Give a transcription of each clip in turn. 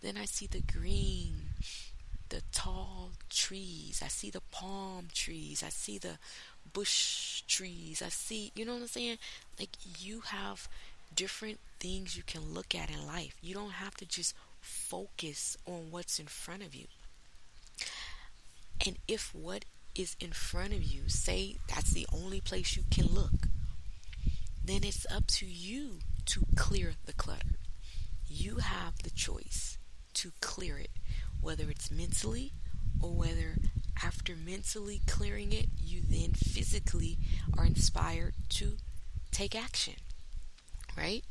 Then I see the green, the tall trees. I see the palm trees. I see the bush trees. I see, you know what I'm saying? Like, you have different things you can look at in life. You don't have to just focus on what's in front of you. And if what is in front of you, say that's the only place you can look, then it's up to you to clear the clutter. You have the choice to clear it, whether it's mentally or whether after mentally clearing it, you then physically are inspired to take action, right?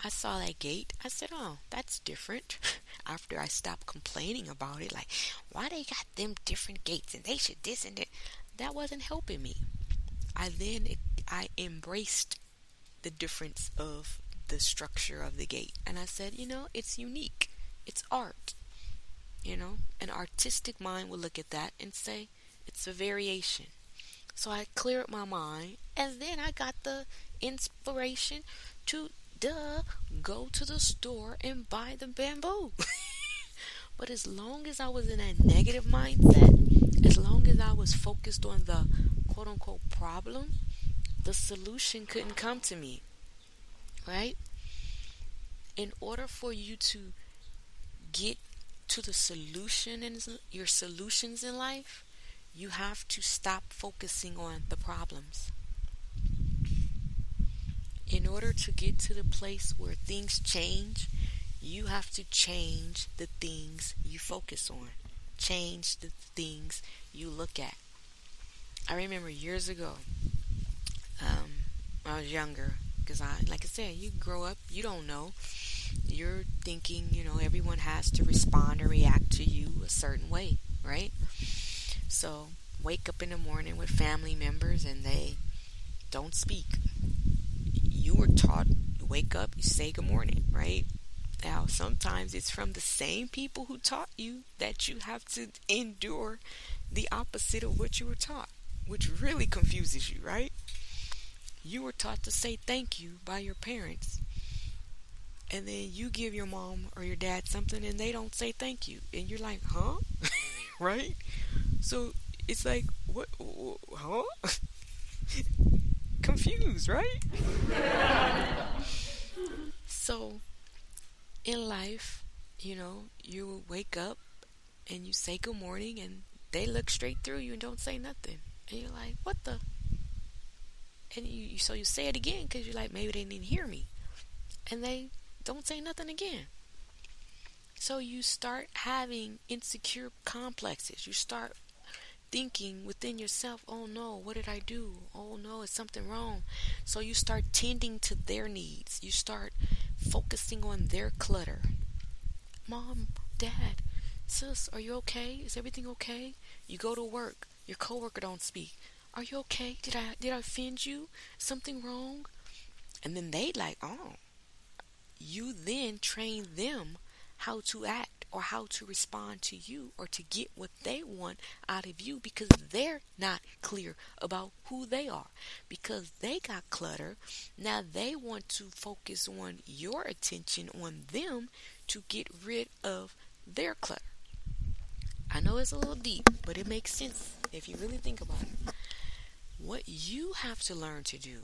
I saw that gate. I said, oh, that's different. After I stopped complaining about it, like, why they got them different gates and they should this and that. That wasn't helping me. I embraced the difference of the structure of the gate. And I said, it's unique. It's art. An artistic mind will look at that and say, it's a variation. So I cleared my mind, and then I got the inspiration to, go to the store and buy the bamboo. But as long as I was in a negative mindset, as long as I was focused on the quote unquote problem, the solution couldn't come to me, right? In order for you to get to the solution in your solutions in life, you have to stop focusing on the problems. In order to get to the place where things change, you have to change the things you focus on. Change the things you look at. I remember years ago, when I was younger, because like I said, you grow up, you don't know. You're thinking, everyone has to respond or react to you a certain way, right? So, wake up in the morning with family members and they don't speak. You were taught, you wake up, you say good morning, right? Now, sometimes it's from the same people who taught you that you have to endure the opposite of what you were taught, which really confuses you, right? You were taught to say thank you by your parents, and then you give your mom or your dad something and they don't say thank you, and you're like, huh? Right? So it's like, what? Huh? Confused, right? So in life, you wake up and you say good morning and they look straight through you and don't say nothing, and you're like, what the? And so you say it again because you're like, maybe they didn't hear me, and they don't say nothing again. So you start having insecure complexes. You start thinking within yourself, oh no, what did I do? Oh no, is something wrong? So you start tending to their needs. You start focusing on their clutter. Mom, dad, sis, are you okay? Is everything okay? You go to work, your coworker don't speak. Are you okay? Did I offend you? Something wrong? And then they like, oh, you then train them how to act or how to respond to you or to get what they want out of you, because they're not clear about who they are, because they got clutter. Now they want to focus on your attention on them to get rid of their clutter. I know it's a little deep, but it makes sense if you really think about it. What you have to learn to do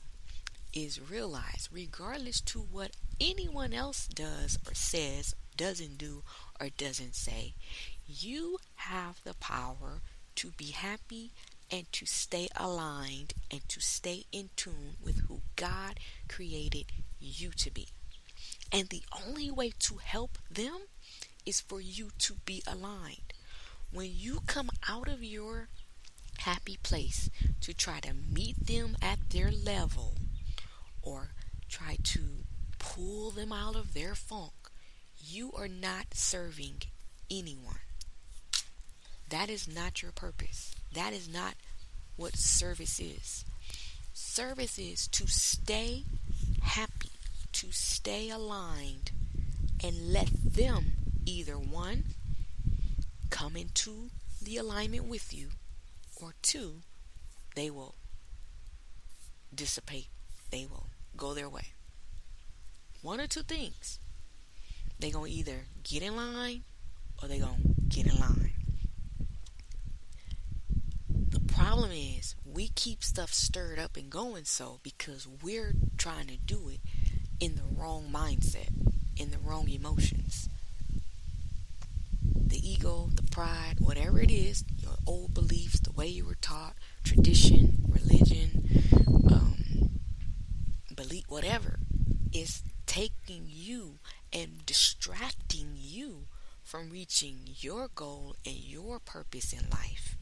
is realize, regardless to what anyone else does or says, doesn't do or doesn't say, you have the power to be happy and to stay aligned and to stay in tune with who God created you to be. And the only way to help them is for you to be aligned. When you come out of your happy place to try to meet them at their level or try to pull them out of their funk, you are not serving anyone. That is not your purpose. That is not what service is. Service is to stay happy, to stay aligned, and let them either one, come into the alignment with you, or two, they will dissipate. They will go their way. One or two things. They gonna either get in line or they gonna get in line. The problem is we keep stuff stirred up and going so because we're trying to do it in the wrong mindset, in the wrong emotions. The ego, the pride, whatever it is, your old beliefs, the way you were taught, tradition, religion, belief, whatever, is taking you and distracting you from reaching your goal and your purpose in life.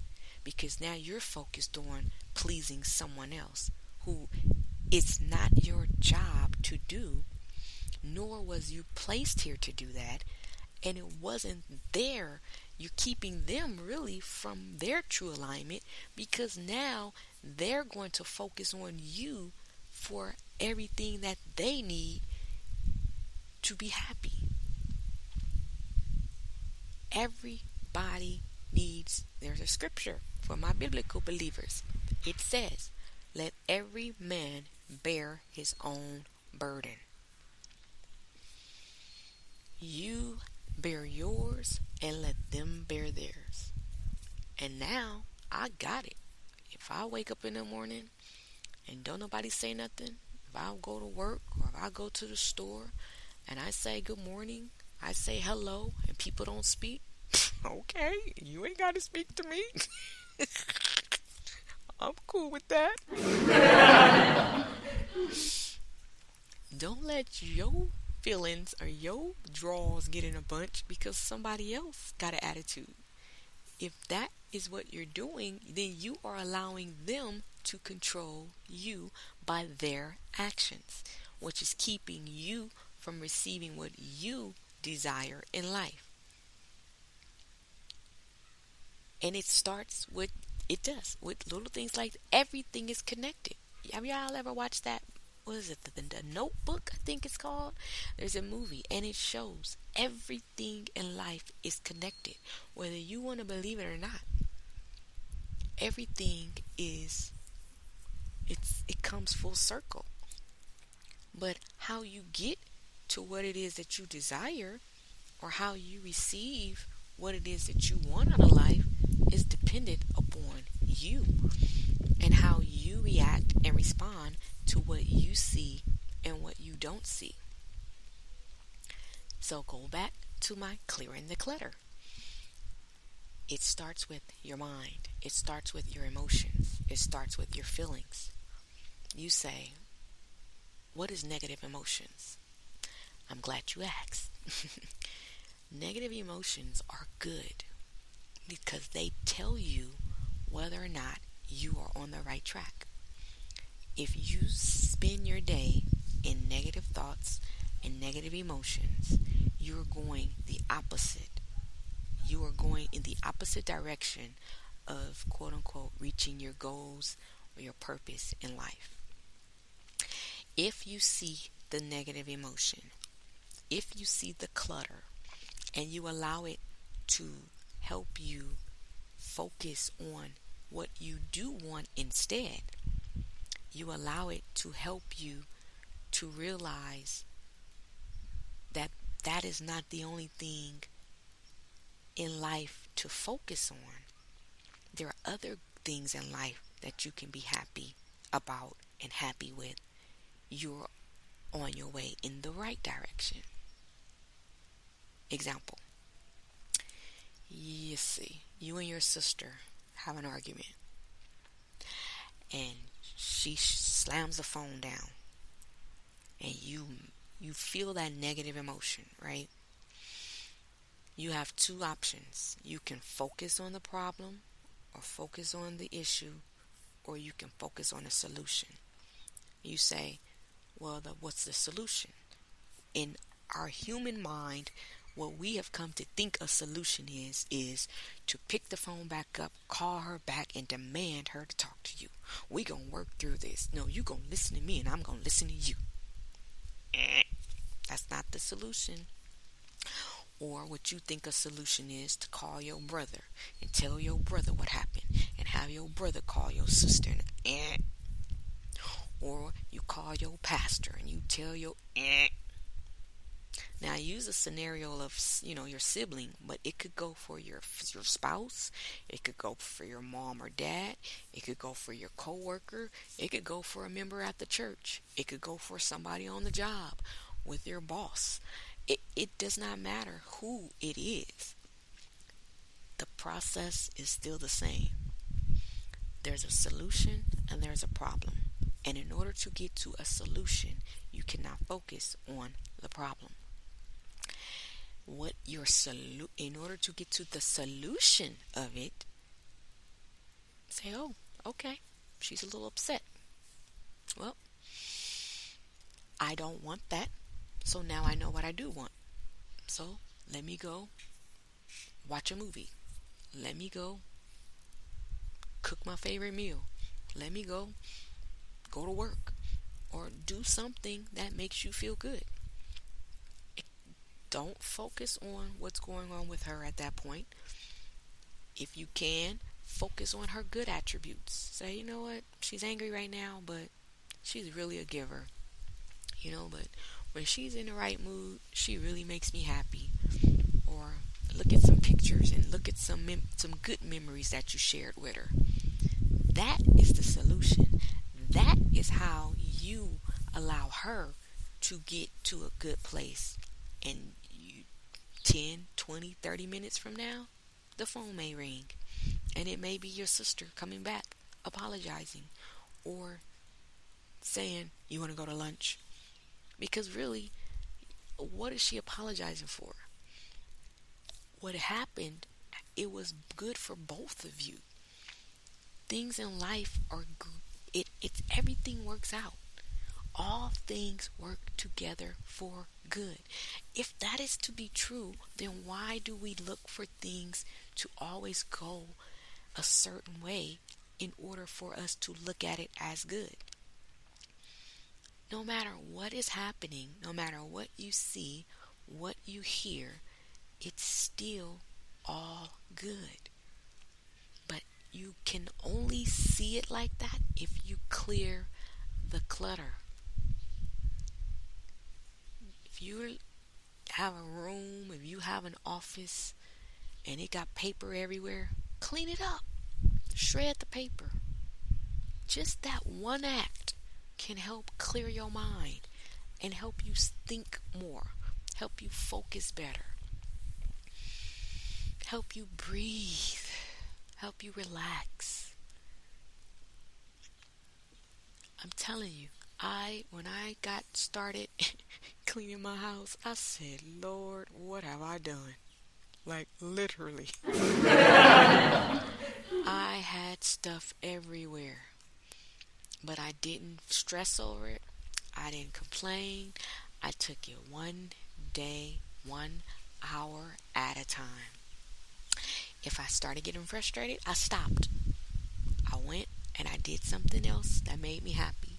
Because now you're focused on pleasing someone else who it's not your job to do, nor was you placed here to do that, and it wasn't there. You're keeping them really from their true alignment because now they're going to focus on you for everything that they need to be happy. Everybody needs, there's a scripture for my biblical believers. It says, let every man bear his own burden. You bear yours and let them bear theirs. And now I got it. If I wake up in the morning and don't nobody say nothing, if I go to work or if I go to the store and I say good morning, I say hello, and people don't speak, okay, you ain't got to speak to me. I'm cool with that. Don't let your feelings or your draws get in a bunch because somebody else got an attitude. If that is what you're doing, then you are allowing them to control you by their actions, which is keeping you from receiving what you desire in life. And it starts with, it does, with little things like everything is connected. Have y'all ever watched that? What is it? The Notebook, I think it's called. There's a movie and it shows everything in life is connected, whether you want to believe it or not. Everything is, it comes full circle. But how you get to what it is that you desire or how you receive what it is that you want out of life is dependent upon you and how you react and respond to what you see and what you don't see. So go back to my clearing the clutter. It starts with your mind. It starts with your emotions. It starts with your feelings. You say, what is negative emotions? I'm glad you asked. Negative emotions are good because they tell you whether or not you are on the right track. If you spend your day in negative thoughts and negative emotions, you're going the opposite. You are going in the opposite direction of quote unquote reaching your goals or your purpose in life. If you see the negative emotion, if you see the clutter, and you allow it to help you focus on what you do want instead, you allow it to help you to realize that that is not the only thing in life to focus on. There are other things in life that you can be happy about and happy with. You're on your way in the right direction. Example. You see, you and your sister have an argument and she slams the phone down and you feel that negative emotion, right? You have two options. You can focus on the problem or focus on the issue, or you can focus on a solution. You say, well, what's the solution? In our human mind, what we have come to think a solution is to pick the phone back up, call her back, and demand her to talk to you. We gonna work through this. No, you gonna listen to me and I'm gonna listen to you. That's not the solution. Or what you think a solution is to call your brother and tell your brother what happened and have your brother call your sister and or you call your pastor and you tell your Now, I use a scenario of your sibling, but it could go for your spouse, it could go for your mom or dad, it could go for your coworker, it could go for a member at the church, it could go for somebody on the job with your boss. It does not matter who it is. The process is still the same. There's a solution and there's a problem. And in order to get to a solution, you cannot focus on the problem. In order to get to the solution of it, say, "Oh, okay, she's a little upset. Well, I don't want that. So now I know what I do want. So let me go watch a movie. Let me go cook my favorite meal. Let me go to work or do something that makes you feel good." Don't focus on what's going on with her at that point. If you can, focus on her good attributes. Say, "You know what? She's angry right now, but she's really a giver. But when she's in the right mood, she really makes me happy." Or look at some pictures and look at some good memories that you shared with her. That is the solution. That is how you allow her to get to a good place. And 10, 20, 30 minutes from now, the phone may ring. And it may be your sister coming back, apologizing, or saying, "You want to go to lunch?" Because really, what is she apologizing for? What happened, it was good for both of you. Things in life it's everything works out. All things work together for good. If that is to be true, then why do we look for things to always go a certain way in order for us to look at it as good? No matter what is happening, no matter what you see, what you hear, it's still all good. But you can only see it like that if you clear the clutter. If you have a room, if you have an office and it got paper everywhere, clean it up. Shred the paper. Just that one act can help clear your mind and help you think more, help you focus better, help you breathe, help you relax. I'm telling you, when I got started cleaning my house, I said, "Lord, what have I done?" Like literally. I had stuff everywhere, but I didn't stress over it. I didn't complain. I took it one day, 1 hour at a time. If I started getting frustrated, I stopped. I went and I did something else that made me happy.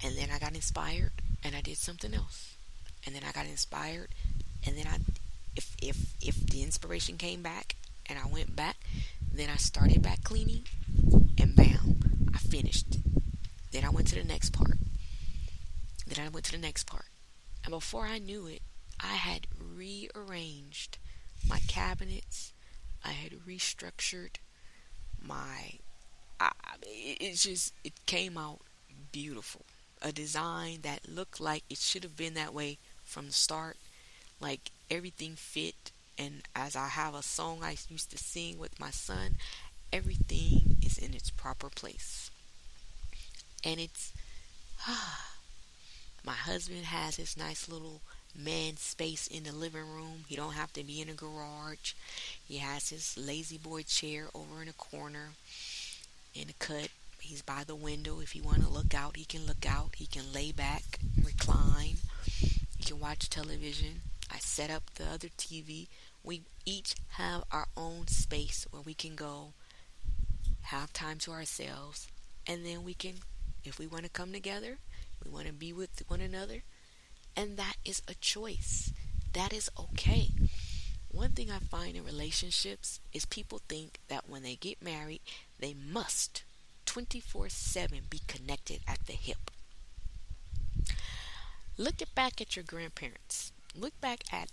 And then I got inspired and I did something else. And then I got inspired and then if the inspiration came back and I went back, then I started back cleaning and bam, I finished. Then I went to the next part. Then I went to the next part. And before I knew it, I had rearranged my cabinets. I had restructured my it came out beautiful. A design that looked like it should have been that way from the start. Like everything fit. And as I have a song I used to sing with my son, everything is in its proper place. And it's my husband has his nice little man space in the living room. He don't have to be in a garage. He has his lazy boy chair over in a corner in a cut. He's by the window. If he want to look out, he can look out. He can lay back, recline. He can watch television. I set up the other TV. We each have our own space where we can go, have time to ourselves, and then we can, if we want to come together, we want to be with one another, and that is a choice. That is okay. One thing I find in relationships is people think that when they get married, they must 24/7 be connected at the hip. Look back at your grandparents. Look back at